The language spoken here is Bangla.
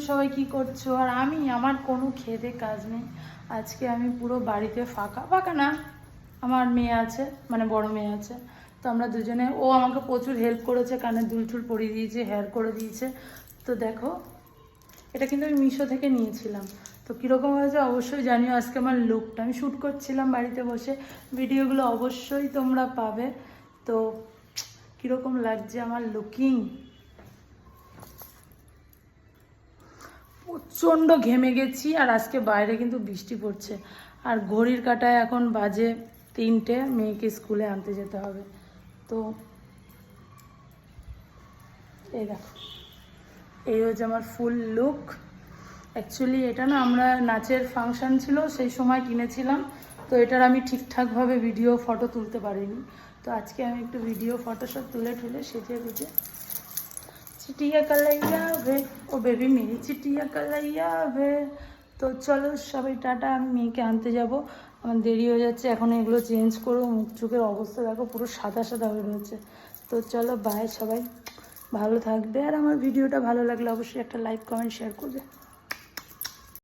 সবাই কি করছো? আর আমার কোনো খেতে কাজ নেই আজকে। আমি পুরো বাড়িতে ফাঁকা ফাঁকা না, আমার মেয়ে আছে, মানে বড় মেয়ে আছে, তো আমরা দুজনে, ও আমাকে প্রচুর হেল্প করেছে, কানের দুল টুল পরিয়ে দিয়েছে, হেয়ার করে দিয়েছে। তো দেখো, এটা কিন্তু আমি মিশো থেকে নিয়েছিলাম। তো কীরকম হয়েছে অবশ্যই জানিও। আজকে আমার লুকটা আমি শ্যুট করছিলাম বাড়িতে বসে, ভিডিওগুলো অবশ্যই তোমরা পাবে। তো কীরকম লাগছে আমার লুকিং? প্রচণ্ড ঘেমে গেছি, আর আজকে বাইরে কিন্তু বৃষ্টি পড়ছে, আর ঘড়ির কাঁটায় এখন বাজে 3টে, মেয়েকে স্কুলে আনতে যেতে হবে। তো এই দেখো, এই হচ্ছে আমার ফুল লুক। অ্যাকচুয়ালি এটা না, আমরা নাচের ফাংশান ছিল সেই সময় কিনেছিলাম, তো এটার আমি ঠিকঠাকভাবে ভিডিও ফটো তুলতে পারিনি। তো আজকে আমি একটু ভিডিও ফটো সব তুলে সেজে গুজে চিটিয়া কালাইয়া ভে, ও বেবি মেরি চিটিয়া কালাইয়া ভে। তো চলো সবাই টাটা, আমি মেয়েকে আনতে যাব, আমার দেরি হয়ে যাচ্ছে। এখন এগুলো চেঞ্জ করবো, মুখ চোখের অবস্থা দেখো পুরো সাদা সাদা হয়ে রয়েছে। তো চলো বাই, সবাই ভালো থাকবে, আর আমার ভিডিওটা ভালো লাগলে অবশ্যই একটা লাইক কমেন্ট শেয়ার করবে।